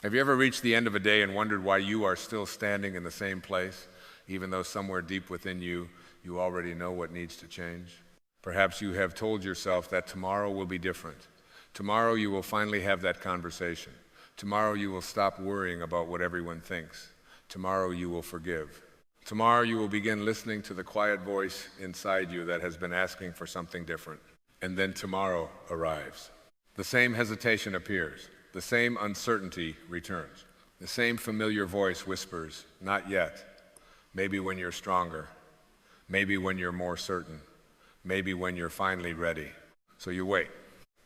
Have you ever reached the end of a day and wondered why you are still standing in the same place, even though somewhere deep within you, you already know what needs to change? Perhaps you have told yourself that tomorrow will be different. Tomorrow you will finally have that conversation. Tomorrow you will stop worrying about what everyone thinks. Tomorrow you will forgive. Tomorrow you will begin listening to the quiet voice inside you that has been asking for something different. And then tomorrow arrives. The same hesitation appears. The same uncertainty returns. The same familiar voice whispers, "Not yet. Maybe when you're stronger. Maybe when you're more certain. Maybe when you're finally ready." So you wait.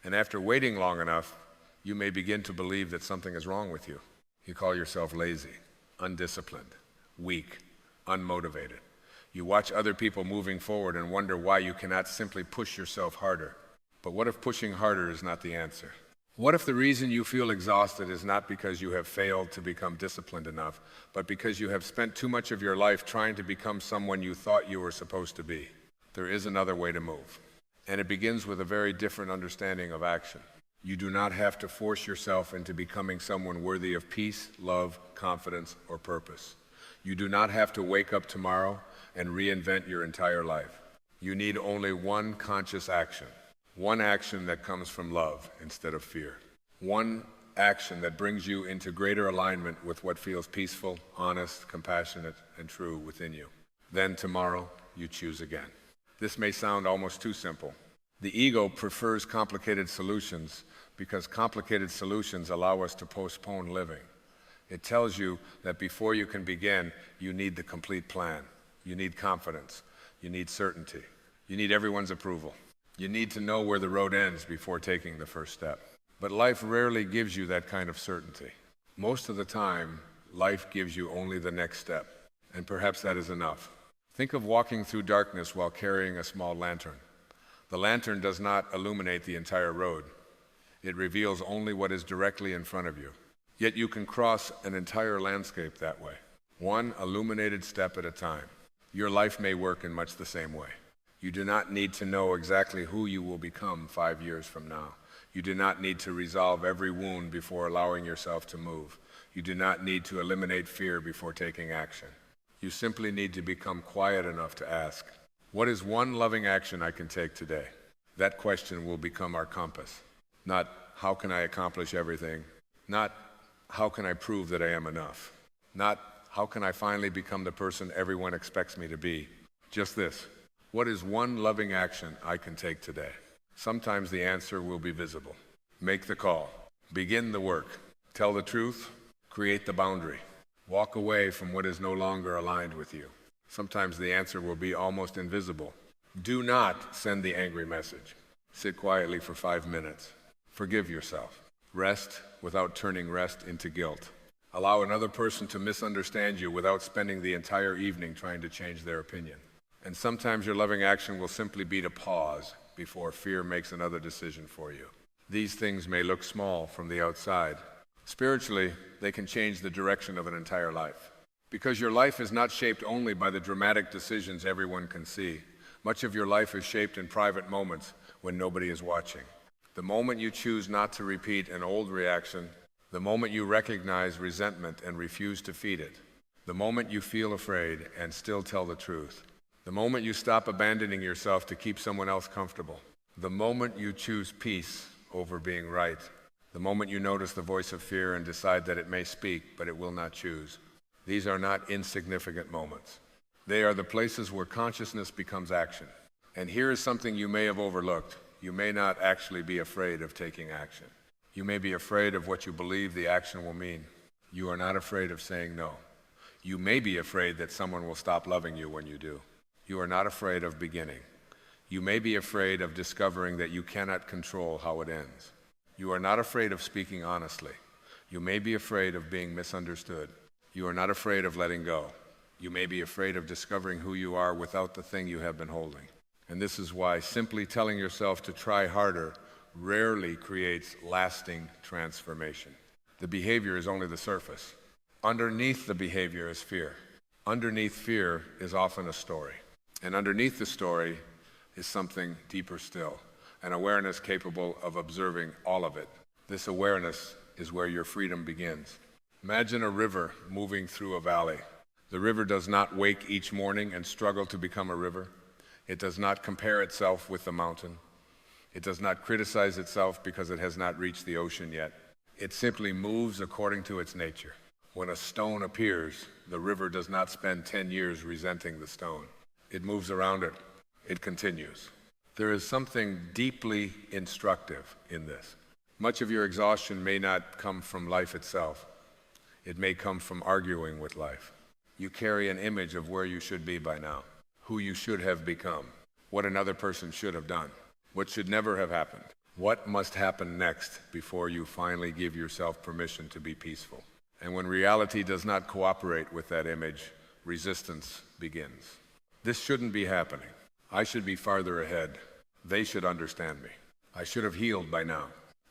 And after waiting long enough, you may begin to believe that something is wrong with you. You call yourself lazy, undisciplined, weak, unmotivated. You watch other people moving forward and wonder why you cannot simply push yourself harder. But what if pushing harder is not the answer? What if the reason you feel exhausted is not because you have failed to become disciplined enough, but because you have spent too much of your life trying to become someone you thought you were supposed to be? There is another way to move, and it begins with a very different understanding of action. You do not have to force yourself into becoming someone worthy of peace, love, confidence, or purpose. You do not have to wake up tomorrow and reinvent your entire life. You need only one conscious action. One action that comes from love instead of fear. One action that brings you into greater alignment with what feels peaceful, honest, compassionate, and true within you. Then tomorrow, you choose again. This may sound almost too simple. The ego prefers complicated solutions because complicated solutions allow us to postpone living. It tells you that before you can begin, you need the complete plan. You need confidence. You need certainty. You need everyone's approval. You need to know where the road ends before taking the first step. But life rarely gives you that kind of certainty. Most of the time, life gives you only the next step, and perhaps that is enough. Think of walking through darkness while carrying a small lantern. The lantern does not illuminate the entire road. It reveals only what is directly in front of you. Yet you can cross an entire landscape that way, one illuminated step at a time. Your life may work in much the same way. You do not need to know exactly who you will become 5 years from now. You do not need to resolve every wound before allowing yourself to move. You do not need to eliminate fear before taking action. You simply need to become quiet enough to ask, what is one loving action I can take today? That question will become our compass. Not, how can I accomplish everything? Not, how can I prove that I am enough? Not, how can I finally become the person everyone expects me to be? Just this. What is one loving action I can take today? Sometimes the answer will be visible. Make the call. Begin the work. Tell the truth. Create the boundary. Walk away from what is no longer aligned with you. Sometimes the answer will be almost invisible. Do not send the angry message. Sit quietly for 5 minutes. Forgive yourself. Rest without turning rest into guilt. Allow another person to misunderstand you without spending the entire evening trying to change their opinion. And sometimes your loving action will simply be to pause before fear makes another decision for you. These things may look small from the outside. Spiritually, they can change the direction of an entire life. Because your life is not shaped only by the dramatic decisions everyone can see. Much of your life is shaped in private moments when nobody is watching. The moment you choose not to repeat an old reaction, the moment you recognize resentment and refuse to feed it, the moment you feel afraid and still tell the truth, the moment you stop abandoning yourself to keep someone else comfortable, the moment you choose peace over being right, the moment you notice the voice of fear and decide that it may speak, but it will not choose. These are not insignificant moments. They are the places where consciousness becomes action. And here is something you may have overlooked. You may not actually be afraid of taking action. You may be afraid of what you believe the action will mean. You are not afraid of saying no. You may be afraid that someone will stop loving you when you do. You are not afraid of beginning. You may be afraid of discovering that you cannot control how it ends. You are not afraid of speaking honestly. You may be afraid of being misunderstood. You are not afraid of letting go. You may be afraid of discovering who you are without the thing you have been holding. And this is why simply telling yourself to try harder rarely creates lasting transformation. The behavior is only the surface. Underneath the behavior is fear. Underneath fear is often a story. And underneath the story is something deeper still, an awareness capable of observing all of it. This awareness is where your freedom begins. Imagine a river moving through a valley. The river does not wake each morning and struggle to become a river. It does not compare itself with the mountain. It does not criticize itself because it has not reached the ocean yet. It simply moves according to its nature. When a stone appears, the river does not spend 10 years resenting the stone. It moves around it. It continues. There is something deeply instructive in this. Much of your exhaustion may not come from life itself. It may come from arguing with life. You carry an image of where you should be by now, who you should have become, what another person should have done, what should never have happened, what must happen next before you finally give yourself permission to be peaceful. And when reality does not cooperate with that image, resistance begins. This shouldn't be happening. I should be farther ahead. They should understand me. I should have healed by now.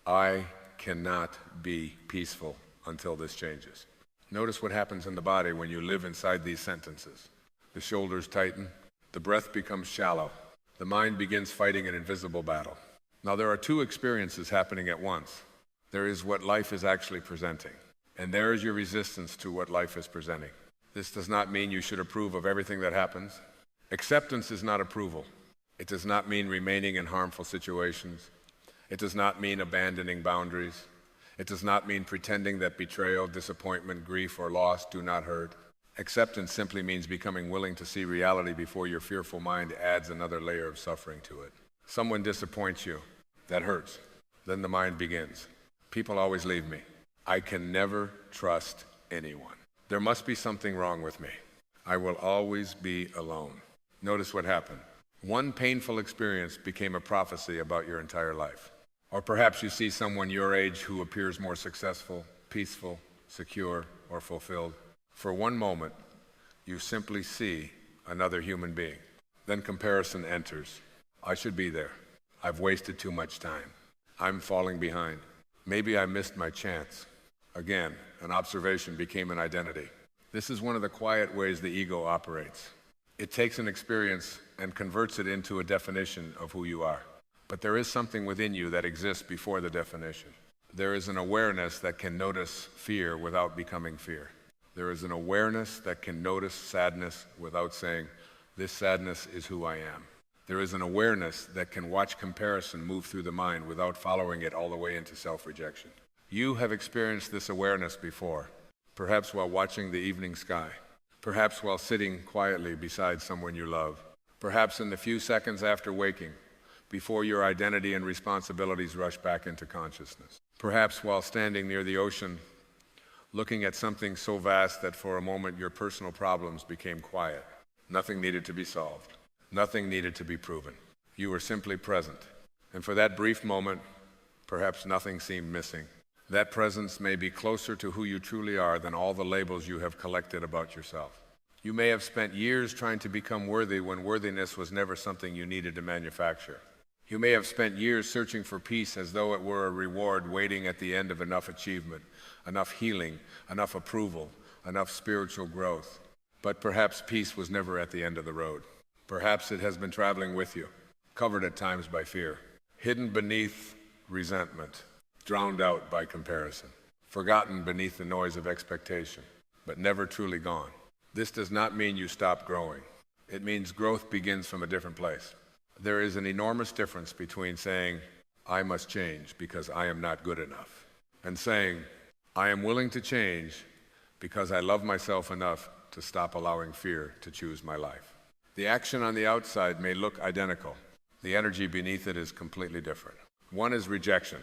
I cannot be peaceful until this changes. Notice what happens in the body when you live inside these sentences. The shoulders tighten. The breath becomes shallow. The mind begins fighting an invisible battle. Now, there are two experiences happening at once. There is what life is actually presenting, and there is your resistance to what life is presenting. This does not mean you should approve of everything that happens. Acceptance is not approval. It does not mean remaining in harmful situations. It does not mean abandoning boundaries. It does not mean pretending that betrayal, disappointment, grief, or loss do not hurt. Acceptance simply means becoming willing to see reality before your fearful mind adds another layer of suffering to it. Someone disappoints you. That hurts. Then the mind begins. People always leave me. I can never trust anyone. There must be something wrong with me. I will always be alone. Notice what happened. One painful experience became a prophecy about your entire life. Or perhaps you see someone your age who appears more successful, peaceful, secure, or fulfilled. For one moment, you simply see another human being. Then comparison enters. I should be there. I've wasted too much time. I'm falling behind. Maybe I missed my chance. Again, an observation became an identity. This is one of the quiet ways the ego operates. It takes an experience and converts it into a definition of who you are. But there is something within you that exists before the definition. There is an awareness that can notice fear without becoming fear. There is an awareness that can notice sadness without saying, this sadness is who I am. There is an awareness that can watch comparison move through the mind without following it all the way into self-rejection. You have experienced this awareness before, perhaps while watching the evening sky, perhaps while sitting quietly beside someone you love, perhaps in the few seconds after waking, before your identity and responsibilities rush back into consciousness. Perhaps while standing near the ocean, looking at something so vast that for a moment your personal problems became quiet. Nothing needed to be solved. Nothing needed to be proven. You were simply present. And for that brief moment, perhaps nothing seemed missing. That presence may be closer to who you truly are than all the labels you have collected about yourself. You may have spent years trying to become worthy when worthiness was never something you needed to manufacture. You may have spent years searching for peace as though it were a reward waiting at the end of enough achievement, enough healing, enough approval, enough spiritual growth. But perhaps peace was never at the end of the road. Perhaps it has been traveling with you, covered at times by fear, hidden beneath resentment, drowned out by comparison, forgotten beneath the noise of expectation, but never truly gone. This does not mean you stop growing. It means growth begins from a different place. There is an enormous difference between saying, I must change because I am not good enough, and saying, I am willing to change because I love myself enough to stop allowing fear to choose my life. The action on the outside may look identical. The energy beneath it is completely different. One is rejection.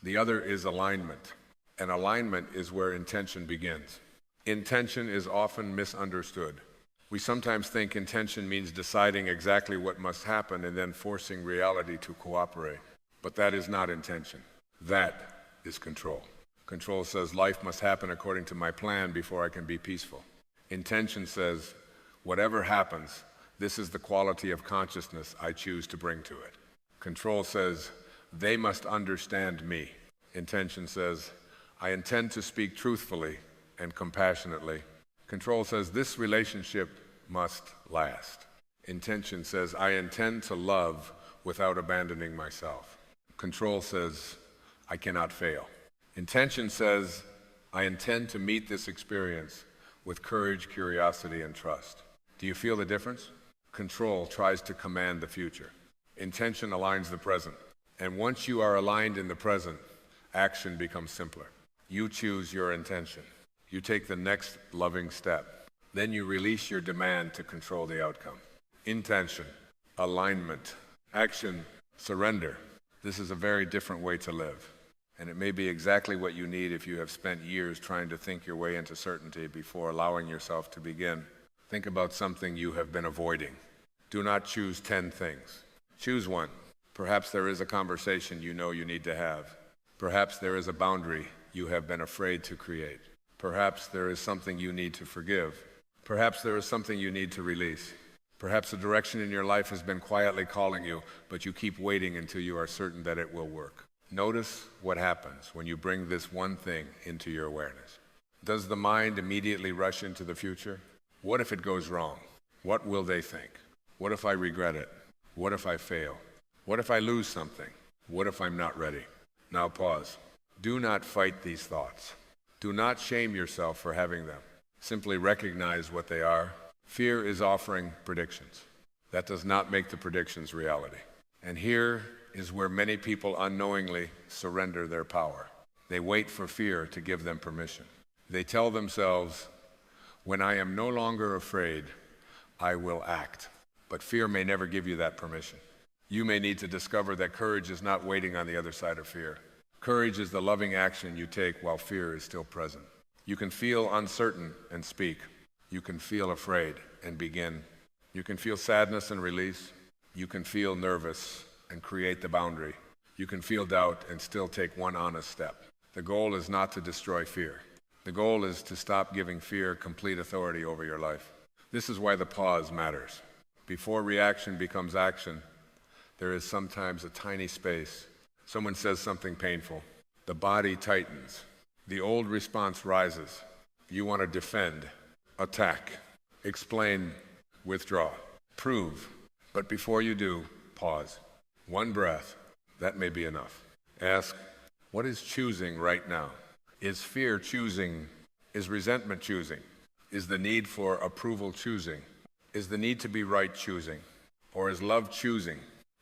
The other is alignment. And alignment is where intention begins. Intention is often misunderstood. We sometimes think intention means deciding exactly what must happen and then forcing reality to cooperate. But that is not intention. That is control. Control says life must happen according to my plan before I can be peaceful. Intention says, whatever happens, this is the quality of consciousness I choose to bring to it. Control says, they must understand me. Intention says, I intend to speak truthfully and compassionately. Control says, this relationship must last. Intention says, I intend to love without abandoning myself. Control says, I cannot fail. Intention says, I intend to meet this experience with courage, curiosity, and trust. Do you feel the difference? Control tries to command the future. Intention aligns the present. And once you are aligned in the present, action becomes simpler. You choose your intention. You take the next loving step. Then you release your demand to control the outcome. Intention, alignment, action, surrender. This is a very different way to live. And it may be exactly what you need if you have spent years trying to think your way into certainty before allowing yourself to begin. Think about something you have been avoiding. Do not choose 10 things. Choose one. Perhaps there is a conversation you know you need to have. Perhaps there is a boundary you have been afraid to create. Perhaps there is something you need to forgive. Perhaps there is something you need to release. Perhaps a direction in your life has been quietly calling you, but you keep waiting until you are certain that it will work. Notice what happens when you bring this one thing into your awareness. Does the mind immediately rush into the future? What if it goes wrong? What will they think? What if I regret it? What if I fail? What if I lose something? What if I'm not ready? Now pause. Do not fight these thoughts. Do not shame yourself for having them. Simply recognize what they are. Fear is offering predictions. That does not make the predictions reality. And here is where many people unknowingly surrender their power. They wait for fear to give them permission. They tell themselves, when I am no longer afraid, I will act. But fear may never give you that permission. You may need to discover that courage is not waiting on the other side of fear. Courage is the loving action you take while fear is still present. You can feel uncertain and speak. You can feel afraid and begin. You can feel sadness and release. You can feel nervous and create the boundary. You can feel doubt and still take one honest step. The goal is not to destroy fear. The goal is to stop giving fear complete authority over your life. This is why the pause matters. Before reaction becomes action, there is sometimes a tiny space. Someone says something painful. The body tightens. The old response rises. You want to defend, attack, explain, withdraw, prove. But before you do, pause. One breath, that may be enough. Ask, what is choosing right now? Is fear choosing? Is resentment choosing? Is the need for approval choosing? Is the need to be right choosing? Or is love choosing?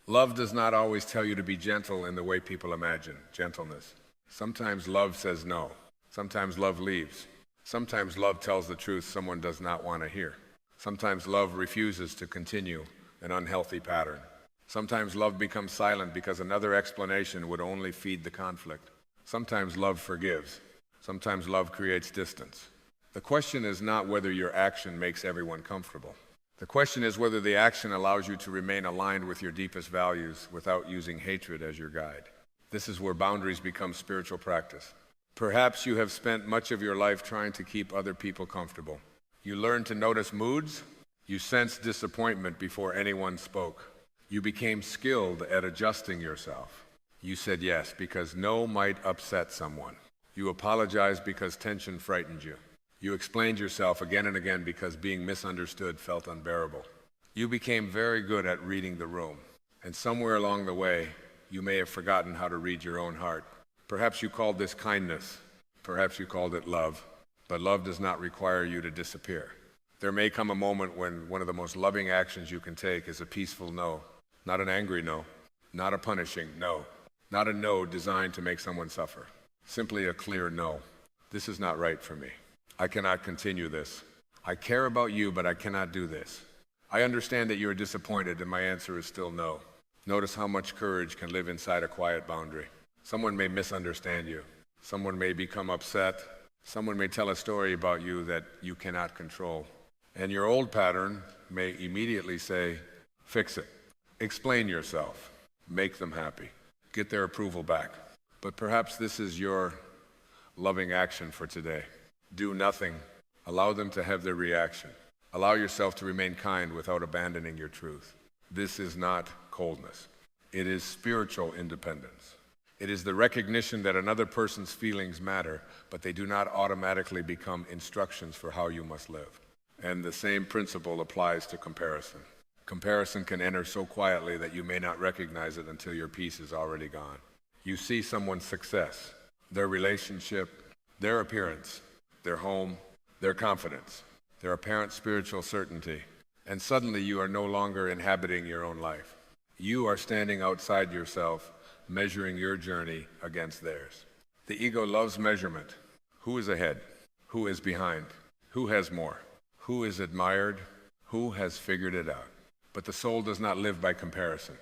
Love does not always tell you to be gentle in the way people imagine gentleness. Sometimes love says no. Sometimes love leaves. Sometimes love tells the truth someone does not want to hear. Sometimes love refuses to continue an unhealthy pattern. Sometimes love becomes silent because another explanation would only feed the conflict. Sometimes love forgives. Sometimes love creates distance. The question is not whether your action makes everyone comfortable. The question is whether the action allows you to remain aligned with your deepest values without using hatred as your guide. This is where boundaries become spiritual practice. Perhaps you have spent much of your life trying to keep other people comfortable. You learned to notice moods. You sensed disappointment before anyone spoke. You became skilled at adjusting yourself. You said yes because no might upset someone. You apologized because tension frightened you. You explained yourself again and again because being misunderstood felt unbearable. You became very good at reading the room. And somewhere along the way, you may have forgotten how to read your own heart. Perhaps you called this kindness. Perhaps you called it love. But love does not require you to disappear. There may come a moment when one of the most loving actions you can take is a peaceful no. Not an angry no. Not a punishing no. Not a no designed to make someone suffer. Simply a clear no. This is not right for me. I cannot continue this. I care about you, but I cannot do this. I understand that you are disappointed, and my answer is still no. Notice how much courage can live inside a quiet boundary. Someone may misunderstand you. Someone may become upset. Someone may tell a story about you that you cannot control. And your old pattern may immediately say, fix it. Explain yourself. Make them happy. Get their approval back. But perhaps this is your loving action for today. Do nothing. Allow them to have their reaction. Allow yourself to remain kind without abandoning your truth. This is not coldness. It is spiritual independence. It is the recognition that another person's feelings matter, but they do not automatically become instructions for how you must live. And the same principle applies to comparison. Comparison can enter so quietly that you may not recognize it until your peace is already gone. You see someone's success. their relationship, their appearance, their home, their confidence, their apparent spiritual certainty. And suddenly you are no longer inhabiting your own life. You are standing outside yourself, measuring your journey against theirs. The ego loves measurement. Who is ahead? Who is behind? Who has more? Who is admired? Who has figured it out? But the soul does not live by comparison.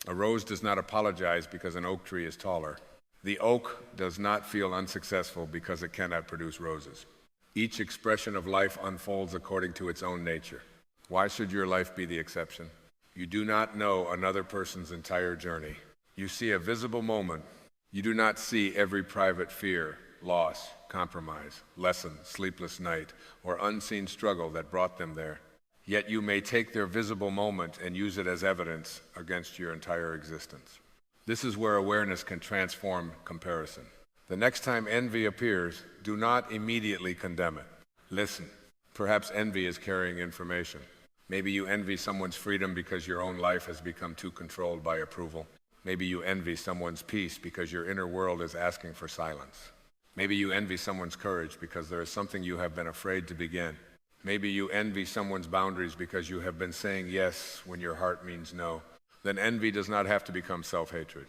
A rose does not apologize because an oak tree is taller. The oak does not feel unsuccessful because it cannot produce roses. Each expression of life unfolds according to its own nature. Why should your life be the exception? You do not know another person's entire journey. You see a visible moment. You do not see every private fear, loss, compromise, lesson, sleepless night, or unseen struggle that brought them there. Yet you may take their visible moment and use it as evidence against your entire existence. This is where awareness can transform comparison. The next time envy appears, do not immediately condemn it. Listen. Perhaps envy is carrying information. Maybe you envy someone's freedom because your own life has become too controlled by approval. Maybe you envy someone's peace because your inner world is asking for silence. Maybe you envy someone's courage because there is something you have been afraid to begin. Maybe you envy someone's boundaries because you have been saying yes when your heart means no. Then envy does not have to become self-hatred.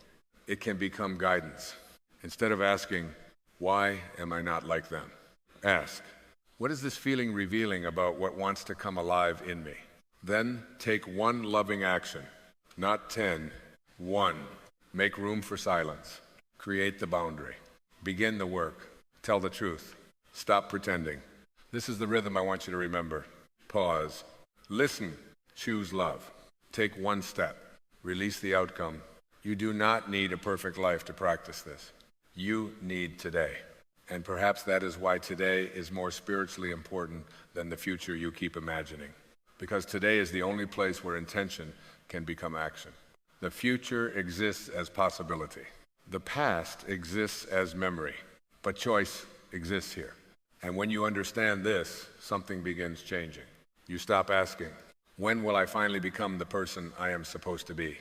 It can become guidance. Instead of asking, why am I not like them? Ask, what is this feeling revealing about what wants to come alive in me? Then take one loving action, not 10, one. Make room for silence. Create the boundary. Begin the work. Tell the truth. Stop pretending. This is the rhythm I want you to remember. Pause. Listen. Choose love. Take one step. Release the outcome. You do not need a perfect life to practice this. You need today. And perhaps that is why today is more spiritually important than the future you keep imagining. Because today is the only place where intention can become action. The future exists as possibility. The past exists as memory. But choice exists here. And when you understand this, something begins changing. You stop asking, when will I finally become the person I am supposed to be?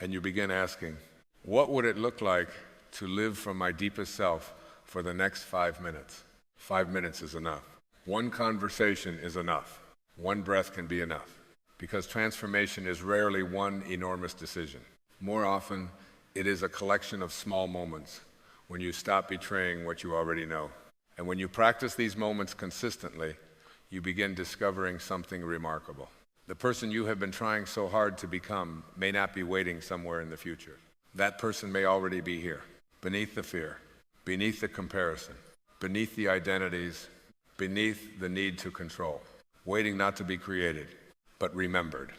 And you begin asking, what would it look like to live from my deepest self for the next 5 minutes? 5 minutes is enough. One conversation is enough. One breath can be enough. Because transformation is rarely one enormous decision. More often, it is a collection of small moments when you stop betraying what you already know. And when you practice these moments consistently, you begin discovering something remarkable. The person you have been trying so hard to become may not be waiting somewhere in the future. That person may already be here, beneath the fear, beneath the comparison, beneath the identities, beneath the need to control, waiting not to be created, but remembered.